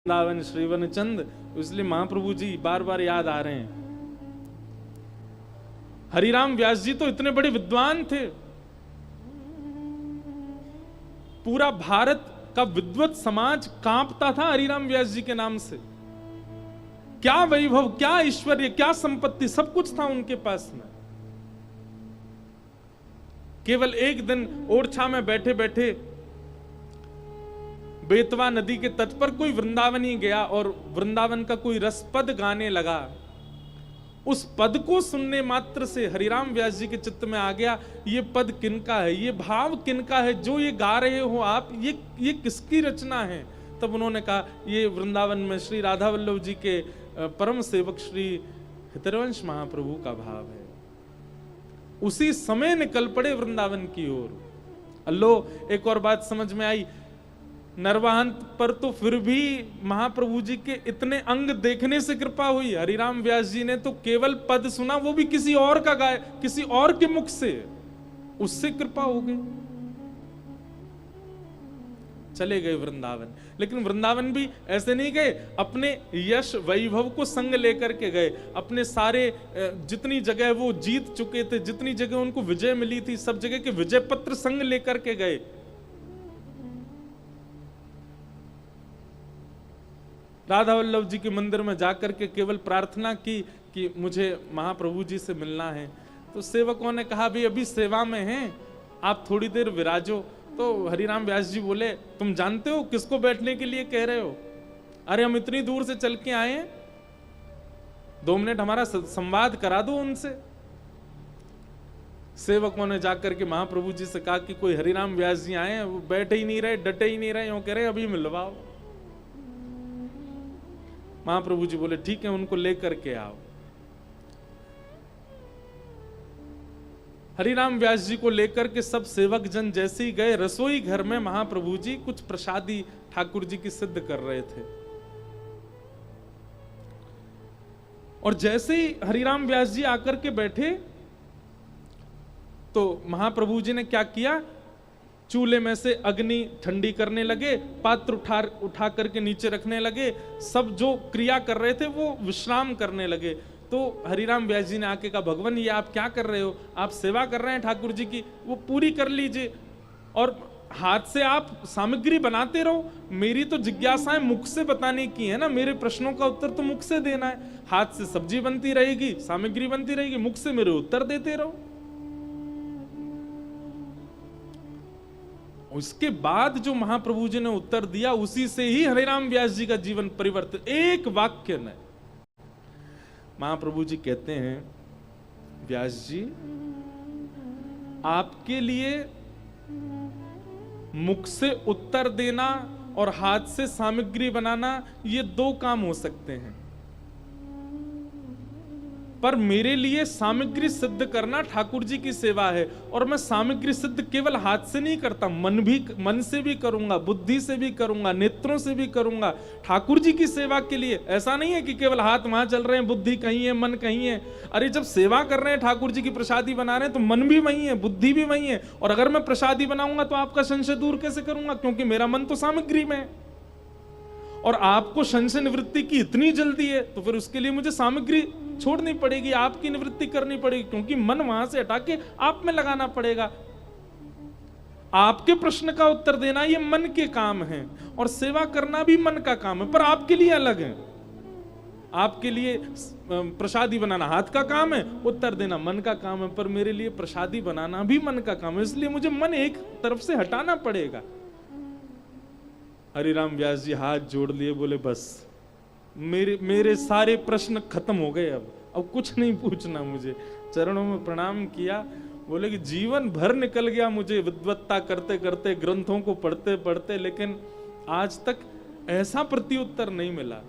वृंदावन श्रीवन चंद, इसलिए महाप्रभु जी बार बार याद आ रहे हैं। हरिराम व्यास जी तो इतने बड़े विद्वान थे, पूरा भारत का विद्वत समाज कांपता था हरिराम व्यास जी के नाम से। क्या वैभव, क्या ऐश्वर्य, क्या संपत्ति, सब कुछ था उनके पास में। केवल एक दिन ओरछा में बैठे बैठे बेतवा नदी के तट पर कोई वृंदावनी गया और वृंदावन का कोई रसपद गाने लगा। उस पद को सुनने मात्र से हरिराम व्यास जी के चित्त में आ गया, ये पद किनका है, ये भाव किनका है, जो ये गा रहे हो आप, ये किसकी रचना है। तब उन्होंने कहा ये वृंदावन में श्री राधा वल्लभ जी के परम सेवक श्री हितरवंश महाप्रभु का भाव है। उसी समय निकल पड़े वृंदावन की ओर। अल्लो, एक और बात समझ में आई, नरवाहन पर तो फिर भी महाप्रभु जी के इतने अंग देखने से कृपा हुई। हरिराम व्यास जी ने तो केवल पद सुना, वो भी किसी और का गाय, किसी और के मुख से, उससे कृपा हो गई। चले गए वृंदावन, लेकिन वृंदावन भी ऐसे नहीं गए, अपने यश वैभव को संग लेकर के गए। अपने सारे जितनी जगह वो जीत चुके थे, जितनी जगह उनको विजय मिली थी, सब जगह के विजय पत्र संग लेकर के गए। राधा वल्लभ जी के मंदिर में जाकर के केवल प्रार्थना की कि मुझे महाप्रभु जी से मिलना है। तो सेवकों ने कहा भी अभी सेवा में हैं, आप थोड़ी देर विराजो। तो हरिराम व्यास जी बोले, तुम जानते हो किसको बैठने के लिए कह रहे हो? अरे हम इतनी दूर से चल के आए हैं, 2 मिनट हमारा संवाद करा दो उनसे। सेवकों ने जाकर के महाप्रभु जी से कहा कि कोई हरिराम व्यास जी आए हैं, वो बैठे ही नहीं रहे, डटे ही नहीं रहे, यूं कह रहे अभी मिलवाओ। महाप्रभु जी बोले ठीक है, उनको लेकर के आओ। हरिराम व्यास जी को लेकर के सब सेवक जन जैसे ही गए, रसोई घर में महाप्रभु जी कुछ प्रसादी ठाकुर जी की सिद्ध कर रहे थे। और जैसे ही हरिराम व्यास जी आकर के बैठे तो महाप्रभु जी ने क्या किया, चूल्हे में से अग्नि ठंडी करने लगे, पात्र उठा करके नीचे रखने लगे। सब जो क्रिया कर रहे थे वो विश्राम करने लगे। तो हरिराम व्यास जी ने आके कहा, भगवान ये आप क्या कर रहे हो? आप सेवा कर रहे हैं ठाकुर जी की, वो पूरी कर लीजिए और हाथ से आप सामग्री बनाते रहो। मेरी तो जिज्ञासाएं मुख से बताने की है ना, मेरे प्रश्नों का उत्तर तो मुख से देना है। हाथ से सब्जी बनती रहेगी, सामग्री बनती रहेगी, मुख से मेरे उत्तर देते रहो। उसके बाद जो महाप्रभु जी ने उत्तर दिया, उसी से ही हरिराम व्यास जी का जीवन परिवर्तित। एक वाक्य में महाप्रभु जी कहते हैं, व्यास जी आपके लिए मुख से उत्तर देना और हाथ से सामग्री बनाना, ये 2 काम हो सकते हैं, पर मेरे लिए सामग्री सिद्ध करना ठाकुर जी की सेवा है। और मैं सामग्री सिद्ध केवल हाथ से नहीं करता, मन से भी करूंगा, बुद्धि से भी करूंगा, नेत्रों से भी करूंगा, ठाकुर जी की सेवा के लिए। ऐसा नहीं है कि केवल हाथ वहां चल रहे हैं, बुद्धि कहीं है, मन कहीं है। अरे जब सेवा कर रहे हैं, ठाकुर जी की प्रसादी बना रहे हैं, तो मन भी वही है, बुद्धि भी वही है। और अगर मैं प्रसादी बनाऊंगा तो आपका संशय दूर कैसे करूंगा, क्योंकि मेरा मन तो सामग्री में है। और आपको संशय निवृत्ति की इतनी जल्दी है, तो फिर उसके लिए मुझे सामग्री छोड़नी पड़ेगी, आपकी निवृत्ति करनी पड़ेगी, क्योंकि मन वहां से हटा के आप में लगाना पड़ेगा। आपके प्रश्न का उत्तर देना ये मन के काम है, और सेवा करना भी मन का काम है, पर आपके लिए अलग है। आपके लिए प्रसादी बनाना हाथ का काम है, उत्तर देना मन का काम है, पर मेरे लिए प्रसादी बनाना भी मन का काम है, इसलिए मुझे मन एक तरफ से हटाना पड़ेगा। हरिराम व्यास जी हाथ जोड़ लिए, बोले बस मेरे सारे प्रश्न खत्म हो गए, अब कुछ नहीं पूछना मुझे। चरणों में प्रणाम किया, बोले कि जीवन भर निकल गया मुझे विद्वत्ता करते करते, ग्रंथों को पढ़ते पढ़ते, लेकिन आज तक ऐसा प्रत्युत्तर नहीं मिला।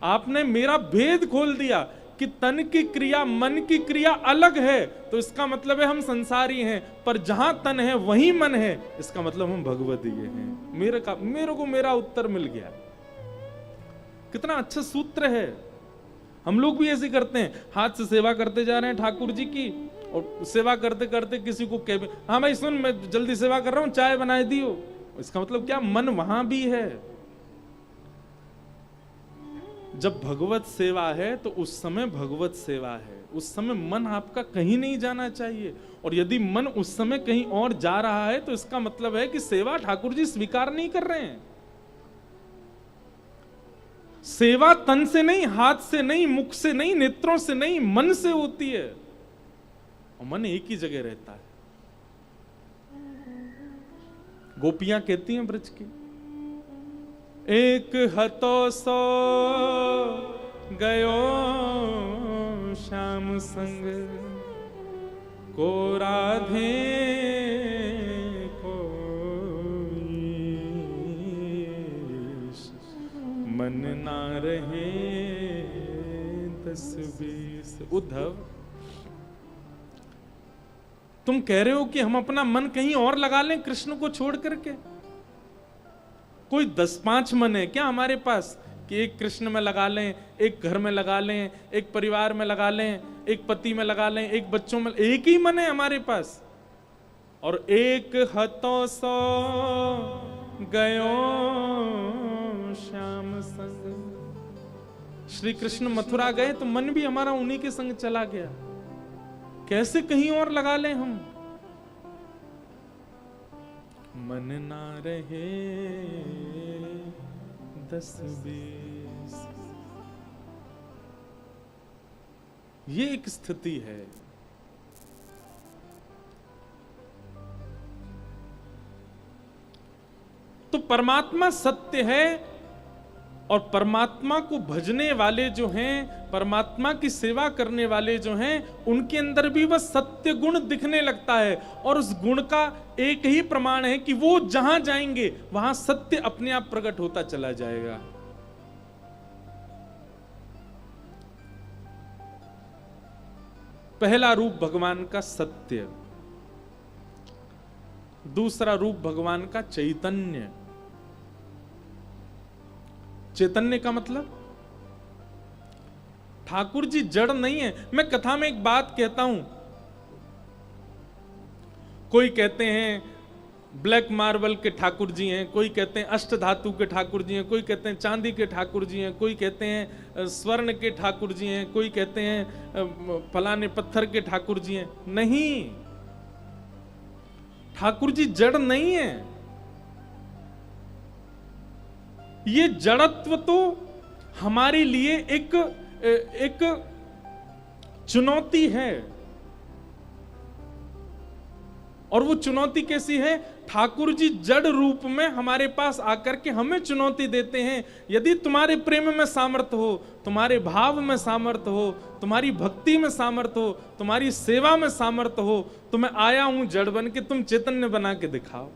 आपने मेरा भेद खोल दिया कि तन की क्रिया मन की क्रिया अलग है, तो इसका मतलब है हम संसारी हैं, पर जहां तन है वहीं मन है, इसका मतलब हम भगवदीय हैं। मेरे को मेरा उत्तर मिल गया। कितना अच्छा सूत्र है। हम लोग भी ऐसे करते हैं, हाथ से सेवा करते जा रहे हैं ठाकुर जी की, और सेवा करते करते किसी को कह, हाँ भाई सुन, मैं जल्दी सेवा कर रहा हूं, चाय बना दियो। इसका मतलब क्या, मन वहां भी है। जब भगवत सेवा है तो उस समय भगवत सेवा है, उस समय मन आपका कहीं नहीं जाना चाहिए। और यदि मन उस समय कहीं और जा रहा है तो इसका मतलब है कि सेवा ठाकुर जी स्वीकार नहीं कर रहे हैं। सेवा तन से नहीं, हाथ से नहीं, मुख से नहीं, नेत्रों से नहीं, मन से होती है, और मन एक ही जगह रहता है। गोपियां कहती हैं ब्रज की, एक हतो सो गयो श्याम संग, को राधे मन ना रहे 10-20। उद्धव, तुम कह रहे हो कि हम अपना मन कहीं और लगा लें कृष्ण को छोड़ करके? कोई 10-5 मन है क्या हमारे पास कि एक कृष्ण में लगा लें, एक घर में लगा लें, एक परिवार में लगा लें, एक पति में लगा लें, एक बच्चों में? एक ही मन है हमारे पास। और एक हतो सो गयो श्याम संग। श्री कृष्ण मथुरा गए तो मन भी हमारा उन्हीं के संग चला गया, कैसे कहीं और लगा लें हम? मन ना रहे 10-20, ये एक स्थिति है। तो परमात्मा सत्य है, और परमात्मा को भजने वाले जो हैं, परमात्मा की सेवा करने वाले जो हैं, उनके अंदर भी वह सत्य गुण दिखने लगता है। और उस गुण का एक ही प्रमाण है कि वो जहां जाएंगे वहां सत्य अपने आप प्रकट होता चला जाएगा। पहला रूप भगवान का सत्य, दूसरा रूप भगवान का चैतन्य। चैतन्य का मतलब ठाकुर जी जड़ नहीं है। मैं कथा में एक बात कहता हूं, कोई कहते हैं ब्लैक मार्बल के ठाकुर जी हैं, कोई कहते हैं अष्ट धातु के ठाकुर जी हैं, कोई कहते हैं चांदी के ठाकुर जी हैं, कोई कहते हैं स्वर्ण के ठाकुर जी हैं, कोई कहते हैं फलाने पत्थर के ठाकुर जी हैं। नहीं, ठाकुर जी जड़ नहीं है। ये जड़त्व तो हमारे लिए एक चुनौती है। और वो चुनौती कैसी है? ठाकुर जी जड़ रूप में हमारे पास आकर के हमें चुनौती देते हैं, यदि तुम्हारे प्रेम में सामर्थ्य हो, तुम्हारे भाव में सामर्थ्य हो, तुम्हारी भक्ति में सामर्थ्य हो, तुम्हारी सेवा में सामर्थ्य हो, तो मैं आया हूं जड़ बन के, तुम चैतन्य बना के दिखाओ।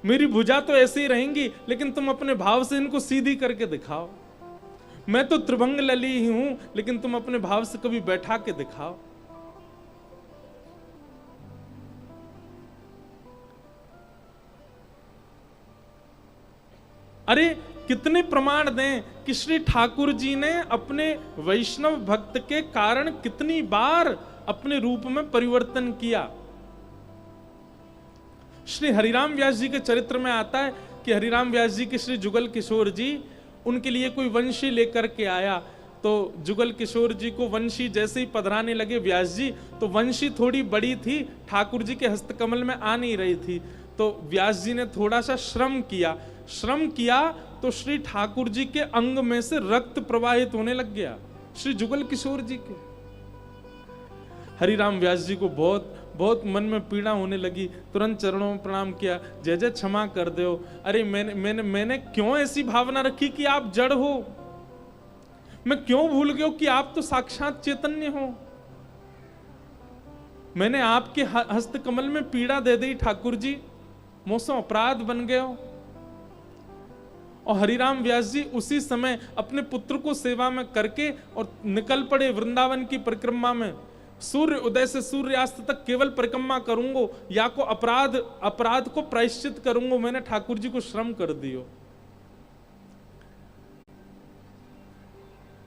मेरी भुजा तो ऐसे ही रहेंगी, लेकिन तुम अपने भाव से इनको सीधी करके दिखाओ। मैं तो त्रिभंग लली ही हूं, लेकिन तुम अपने भाव से कभी बैठा के दिखाओ। अरे कितने प्रमाण दें कि श्री ठाकुर जी ने अपने वैष्णव भक्त के कारण कितनी बार अपने रूप में परिवर्तन किया। श्री हरिराम व्यास जी के चरित्र में आता है कि हरिराम व्यास जी के श्री जुगल किशोर जी, उनके लिए कोई वंशी लेकर के आया, तो जुगल किशोर जी को वंशी जैसे ही पधराने लगे व्यास जी, तो वंशी थोड़ी बड़ी थी, ठाकुर जी के हस्तकमल में आ नहीं रही थी। तो व्यास जी ने थोड़ा सा श्रम किया तो श्री ठाकुर जी के अंग में से रक्त प्रवाहित होने लग गया, श्री जुगल किशोर जी के। हरिराम व्यास जी को बहुत बहुत मन में पीड़ा होने लगी, तुरंत चरणों में प्रणाम किया, जय जय क्षमा कर दो। अरे मैंने क्यों ऐसी भावना रखी कि आप जड़ हो? मैं क्यों भूल गया कि आप तो साक्षात चैतन्य हो? मैंने आपके हस्त कमल में पीड़ा दे दी ठाकुर जी, मोसो अपराध बन गए हो। और हरिराम व्यास जी उसी समय अपने पुत्र को सेवा में करके और निकल पड़े वृंदावन की परिक्रमा में। सूर्य उदय से सूर्यास्त तक केवल परिक्रमा करूंगा, या को अपराध को प्रायश्चित करूंगा, मैंने ठाकुर जी को श्रम कर दियो।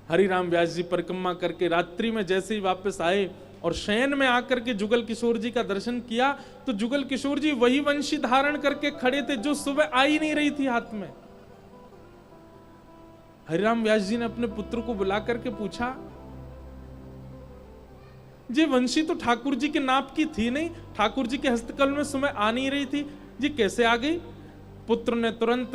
हरिराम व्यास जी परिक्रमा करके रात्रि में जैसे ही वापस आए और शयन में आकर के जुगल किशोर जी का दर्शन किया, तो जुगल किशोर जी वही वंशी धारण करके खड़े थे जो सुबह आ ही नहीं रही थी हाथ में। हरिराम व्यास जी ने अपने पुत्र को बुला करके पूछा, ये वंशी तो ठाकुर जी के नाप की थी नहीं, ठाकुर जी के हस्तकल में समय आ नहीं रही थी, ये कैसे आ गई? पुत्र ने तुरंत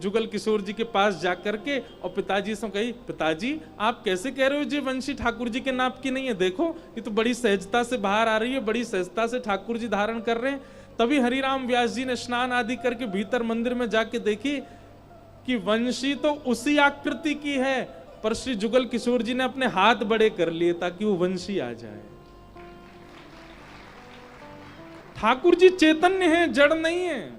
जुगल किशोर जी के पास जाकर के और पिताजी से कही, पिताजी आप कैसे कह रहे हो जी वंशी ठाकुर जी के नाप की नहीं है, देखो ये तो बड़ी सहजता से बाहर आ रही है, बड़ी सहजता से ठाकुर जी धारण कर रहे हैं। तभी हरिराम व्यास जी ने स्नान आदि करके भीतर मंदिर में जाके देखी कि वंशी तो उसी आकृति की है, पर श्री जुगल किशोर जी ने अपने हाथ बड़े कर लिए ताकि वो वंशी आ जाए। ठाकुर जी चैतन्य है, जड़ नहीं है।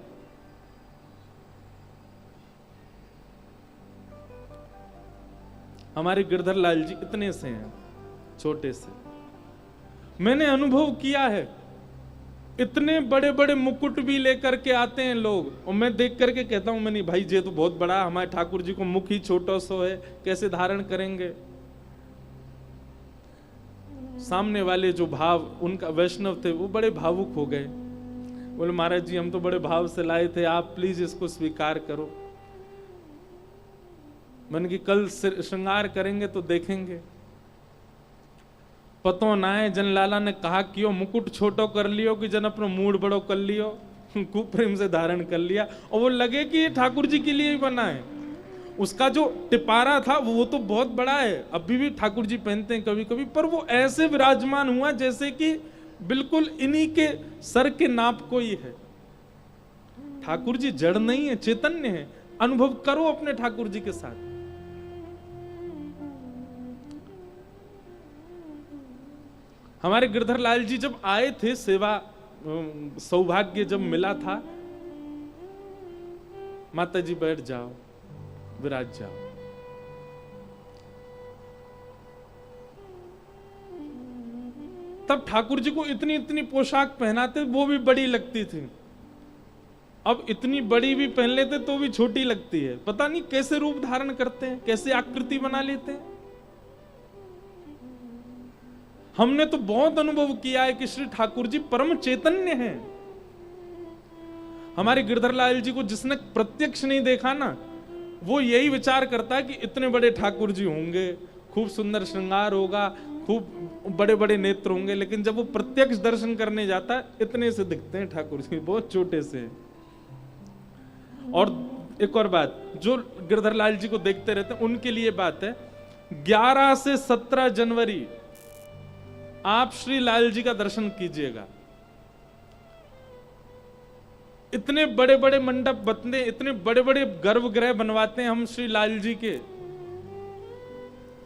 हमारे गिरधर लाल जी इतने से हैं, छोटे से। मैंने अनुभव किया है, इतने बड़े बड़े मुकुट भी लेकर के आते हैं लोग, और मैं देख करके कहता हूं, मैं नहीं भाई ये तो बहुत बड़ा, हमारे ठाकुर जी को मुख ही छोटा सा है, कैसे धारण करेंगे? सामने वाले जो भाव उनका वैष्णव थे वो बड़े भावुक हो गए, बोले महाराज जी हम तो बड़े भाव से लाए थे, आप प्लीज इसको स्वीकार करो। मैंने कि कल श्रृंगार करेंगे तो देखेंगे। पतो ना है जन लाला ने कहा कियो मुकुट छोटो कर लियो कि जन अपनो मूड बड़ो कर लियो, खूब प्रेम से धारण कर लिया, और वो लगे कि ये ठाकुर जी के लिए ही बना है। उसका जो टिपारा था वो तो बहुत बड़ा है, अभी भी ठाकुर जी पहनते हैं कभी कभी, पर वो ऐसे विराजमान हुआ जैसे कि बिल्कुल इन्हीं के सर के नाप को ही है। ठाकुर जी जड़ नहीं है, चैतन्य है। अनुभव करो अपने ठाकुर जी के साथ। हमारे गिरधर लाल जी जब आए थे, सेवा सौभाग्य जब मिला था, माता जी बैठ जाओ, विराज जाओ। तब ठाकुर जी को इतनी इतनी पोशाक पहनाते, वो भी बड़ी लगती थी। अब इतनी बड़ी भी पहन लेते तो भी छोटी लगती है। पता नहीं कैसे रूप धारण करते हैं, कैसे आकृति बना लेते हैं। हमने तो बहुत अनुभव किया है कि श्री ठाकुर जी परम चैतन्य हैं। हमारे गिरधर लाल जी को जिसने प्रत्यक्ष नहीं देखा ना, वो यही विचार करता है कि इतने बड़े ठाकुर जी होंगे, खूब सुंदर श्रृंगार होगा, खूब बड़े बड़े नेत्र होंगे, लेकिन जब वो प्रत्यक्ष दर्शन करने जाता है, इतने से दिखते हैं ठाकुर जी, बहुत छोटे से। और एक और बात, जो गिरधर लाल जी को देखते रहते हैं उनके लिए बात है, 11 से 17 जनवरी आप श्री लाल जी का दर्शन कीजिएगा। इतने बड़े बड़े मंडप बनते, इतने बड़े बड़े गर्भगृह बनवाते हैं हम श्री लाल जी के।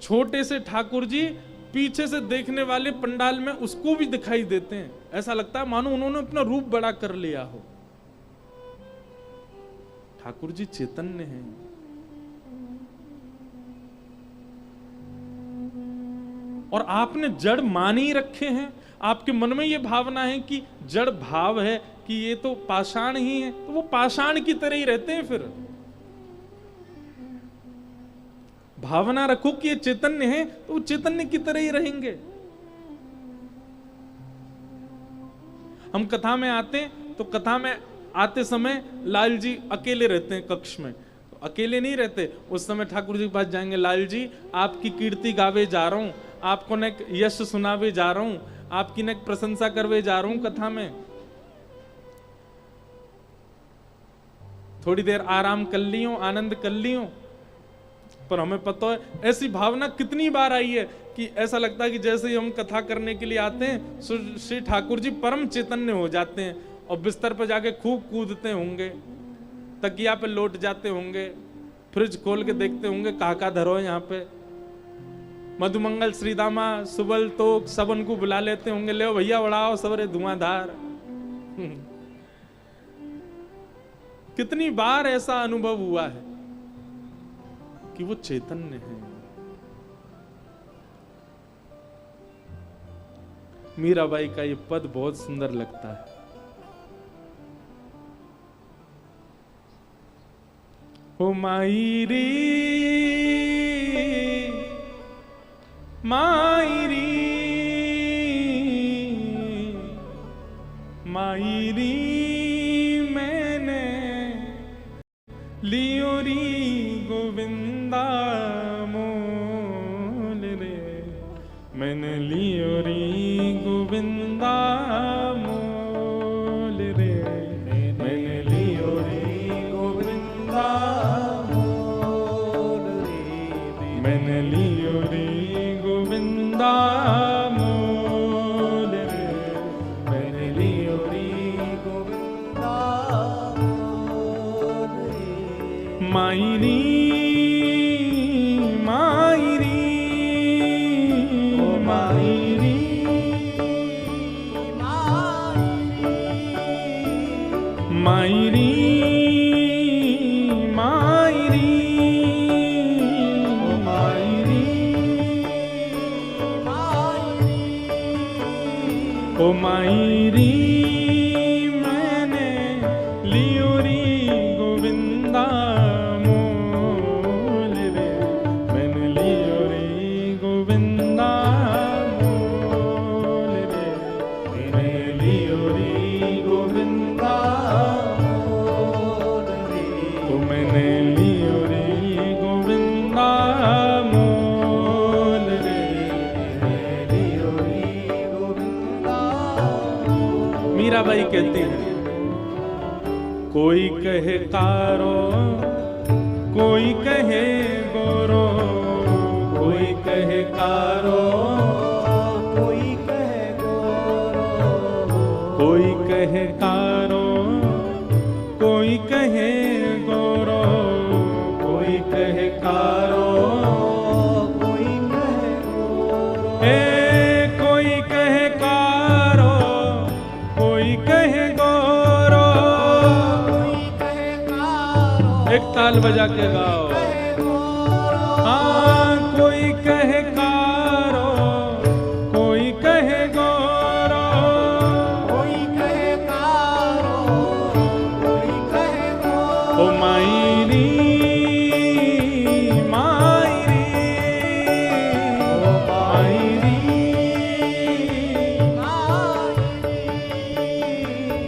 छोटे से ठाकुर जी पीछे से देखने वाले पंडाल में उसको भी दिखाई देते हैं, ऐसा लगता है मानो उन्होंने अपना रूप बड़ा कर लिया हो। ठाकुर जी चैतन्य हैं। और आपने जड़ मान ही रखे हैं। आपके मन में ये भावना है कि जड़ भाव है, कि ये तो पाषाण ही है, तो वो पाषाण की तरह ही रहते हैं। फिर भावना रखो कि ये चैतन्य है, तो वो चैतन्य की तरह ही रहेंगे। हम कथा में आते हैं तो कथा में आते समय लाल जी अकेले रहते हैं कक्ष में। तो अकेले नहीं रहते, उस समय ठाकुर जी के पास जाएंगे, लाल जी आपकी कीर्ति गावे जा रहा हूं, आपको ने यश सुनावे जा रहा हूं, आपकी ने प्रशंसा करवे जा रहा हूं कथा में, थोड़ी देर आराम कर लियो, आनंद कर लियो। पर हमें पता है ऐसी भावना कितनी बार आई है कि ऐसा लगता है कि जैसे ही हम कथा करने के लिए आते हैं, श्री ठाकुर जी परम चैतन्य हो जाते हैं और बिस्तर पर जाके खूब कूदते होंगे, तकिया पे लौट जाते होंगे, फ्रिज खोल के देखते होंगे काका धरो यहाँ पे, मधुमंगल श्रीदामा सुबल तोक सब उनको बुला लेते होंगे, ले भैया उड़ाओ सबरे धुआंधार। कितनी बार ऐसा अनुभव हुआ है कि वो चैतन्य है। मीराबाई का ये पद बहुत सुंदर लगता है। ओ माई रे मायरी मायरी मैंने लियो री गोविंद गोविंदा मोल रे, मैंने लियो रे गोविंदा मोल रे, मैंने लियो रे गोविंदा मोल रे, मैंने लियो रे गोविंदा मोल रे, मैंने लियो रे गोविंदा मोल रे। मायरी मायरी मायरी मायरी मायरी ओ मायरी मैंने लियो रे गोविंदा मोल रे, मैंने लियो रे गोविंदा मोल रे, मैंने लियो रे गोविंदा मोल रे, तो मैंने लियो रे गोविंदा मोल रे, मैंने लियो रे गोविंदा। मीराबाई कहती है, कोई कहे कारो कोई कहे गोरो, कोई कहे कारो कोई कहे गोरो, कोई कहे कारो कोई कहे गोरो, कोई कहे कारो कोई कहे गोरो, ए कोई कहे कारो कोई कहे गोरो, एक ताल बजा के गाओ। हाँ कोई कहे कारो कोई कहे गोरो, कोई कहे कारो कोई कहे गोरो, ओ मायरी मायरी ओ मायरी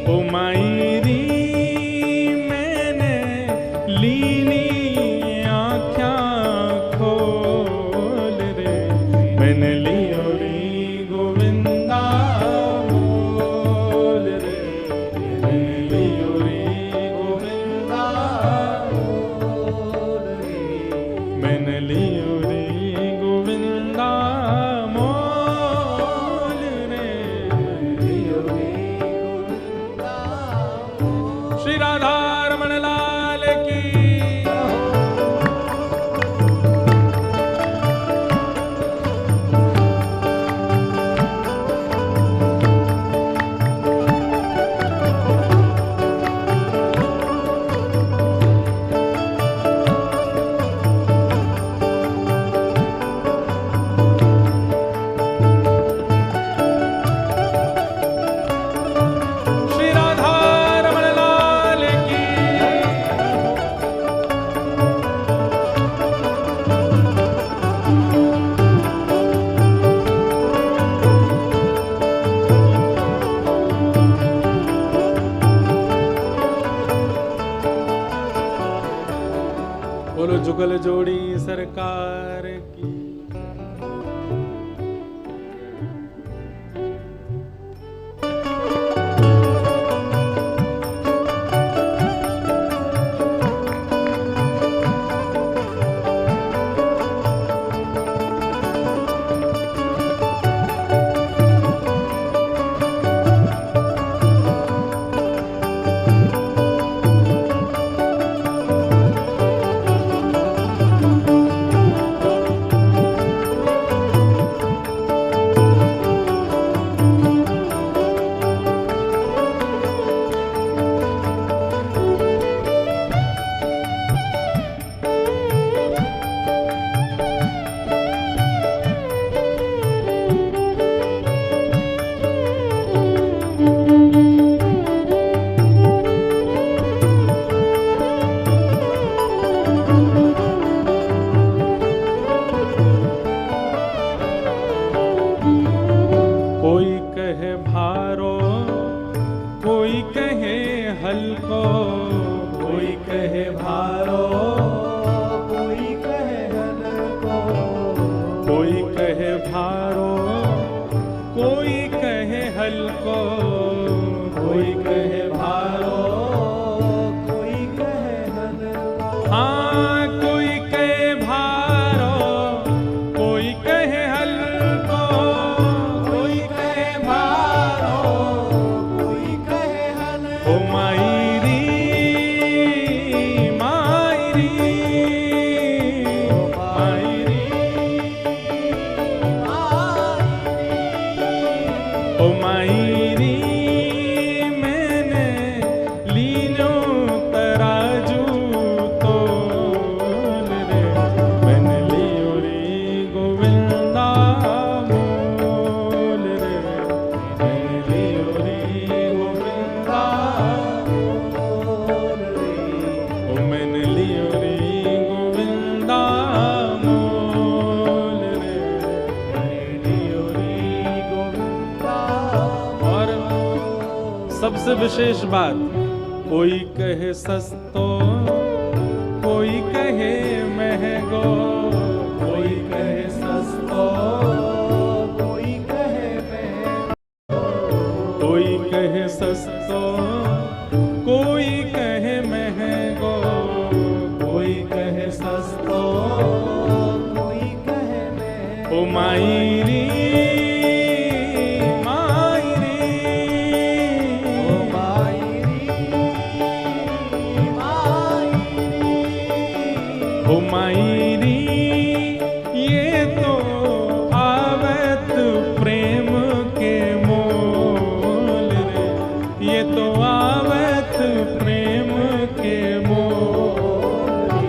ओ मायरी मैंने लीनी आँखें खोल रे, मैंने लियो रे गोविंदा मोल रे, मैंने लियो रे गोविंदा मोल रे, मैंने लियो रे गोविंदा मोल रे, लियो रे गोविंदा। श्री राधा रमण लाल की। श्री राधा रमण लाल की। बोलो जुगल जोड़ी सरकार की। ओ मायरी मैंने लीनो तराजू तोल रे मैंने लियो रे गोविंदा मोल रे मैंने लियो रे गोविंदा मोल रे ओ मैंने लियो रे गोविंदा मोल रे मैंने लियो रे गोविंदा। और सबसे विशेष बात, कोई कहे सस्तो कोई कहे महंगो, कोई कहे सस्तो कोई कहे महंगो, कोई कहे सस्तो कोई कहे महंगो, कोई कहे सस्तो कोई कहे महंगो। ओ मायरी ओ मायरी ये तो आवत प्रेम के मोल रे, ये तो आवत प्रेम के मोल,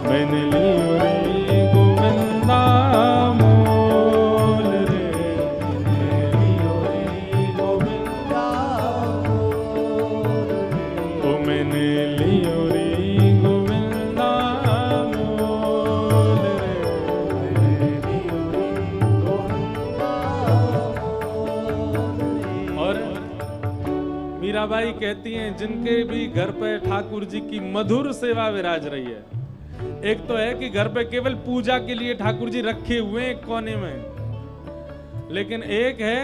मैंने लियो रे गोविंदा मोल रे मैंने लियो रे गोविंदा मोल रे ओ मैंने लियो रे गोविंदा। मीराबाई कहती हैं जिनके भी घर पे ठाकुर जी की मधुर सेवा विराज रही है, एक तो है कि घर पे केवल पूजा के लिए ठाकुर जी रखे हुए हैं कोने में, लेकिन एक है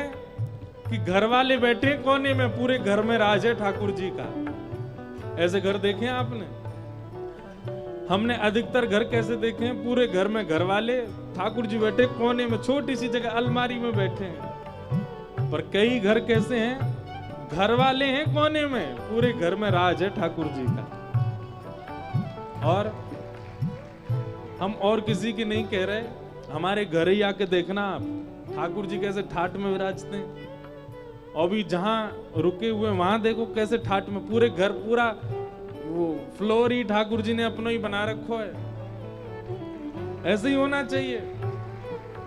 कि घर वाले बैठे कोने में, पूरे घर में राज है ठाकुर जी का। ऐसे घर देखे हैं आपने? हमने अधिकतर घर कैसे देखे हैं? पूरे घर में घर वाले, ठाकुर जी बैठे कोने में, छोटी सी जगह अलमारी में बैठे हैं। पर कई घर कैसे हैं, घर वाले हैं कोने में, पूरे घर में राज है ठाकुर जी का। और हम और किसी की नहीं कह रहे, हमारे घर ही आके देखना आप, ठाकुर जी कैसे ठाट में विराजते हैं। और भी जहां रुके हुए वहां देखो कैसे ठाट में, पूरे घर पूरा वो फ्लोर ही ठाकुर जी ने अपना ही बना रखो है। ऐसे ही होना चाहिए।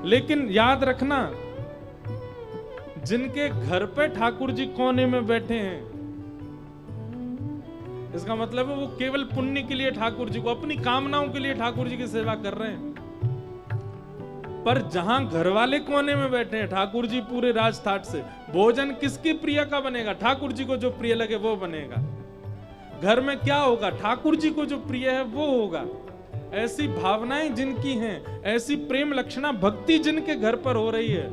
लेकिन याद रखना, जिनके घर पे ठाकुर जी कोने में बैठे हैं, इसका मतलब है वो केवल पुण्य के लिए ठाकुर जी को, अपनी कामनाओं के लिए ठाकुर जी की सेवा कर रहे हैं। पर जहां घर वाले कोने में बैठे हैं, ठाकुर जी पूरे राज ठाट से, भोजन किसकी प्रिय का बनेगा? ठाकुर जी को जो प्रिय लगे वो बनेगा। घर में क्या होगा? ठाकुर जी को जो प्रिय है वो होगा। ऐसी भावनाएं जिनकी हैं, ऐसी प्रेम लक्षणा भक्ति जिनके घर पर हो रही है,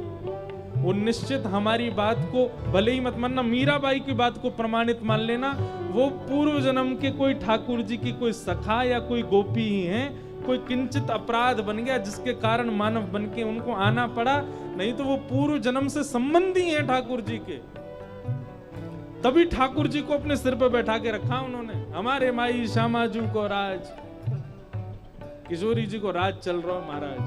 वो निश्चित हमारी बात को भले ही मत मानना, मीराबाई की बात को प्रमाणित मान लेना, वो पूर्व जन्म के कोई ठाकुर जी की कोई सखा या कोई गोपी ही हैं। कोई किंचित अपराध बन गया जिसके कारण मानव बन के उनको आना पड़ा, नहीं तो वो पूर्व जन्म से संबंधी हैं ठाकुर जी के। तभी ठाकुर जी को अपने सिर पे बैठा के रखा उन्होंने। हमारे माई श्यामाजू को राज, किशोरी जी को राज चल रहा महाराज।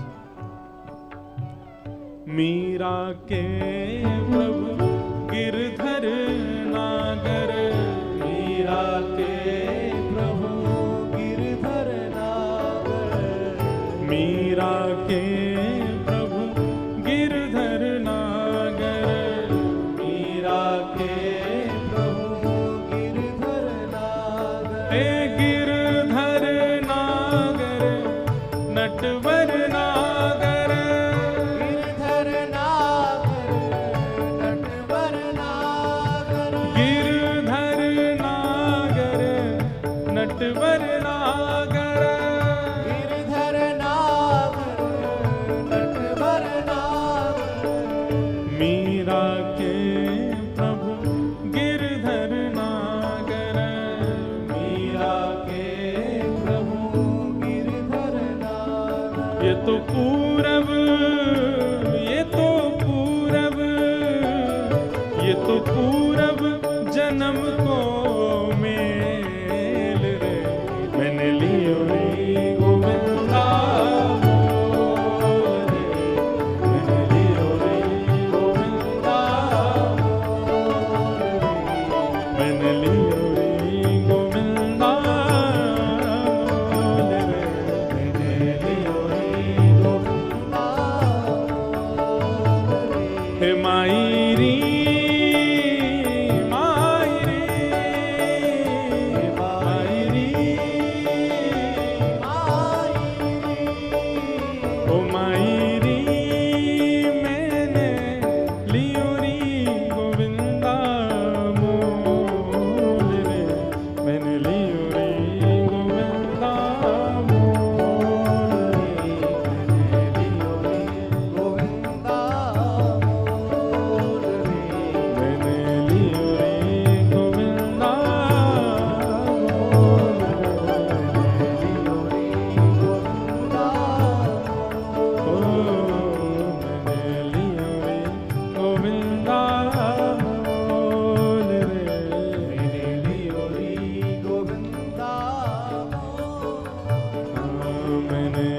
मीरा के प्रभु गिरधर नागर, मीरा के प्रभु गिरधर नागर, मीरा के प्रभु गिरधर नागर, मीरा के प्रभु गिरधर नागर, हे गिरधर नागर नटवर नागर, गिरधर नागर नटवर नागर, गिरधर नागर नटवर नागर, गिरधर नागर नटवर नागर, मीरा के प्रभु गिरधर नागर, मीरा के प्रभु गिरधर नागर। ये तो पूरब, ये तो पूरब, ये तो पूरब जन्म को मेल रे, मैंने लियो रे गोविंदा मोल ओ माई री मैंने लियो री गोविंदा मोल रे, मैंने लियो री गोविंदा मोल रे, मैंने लियो री गोविंदा मोल रे, मैंने लियो री गोविंदा मोल रे, मैंने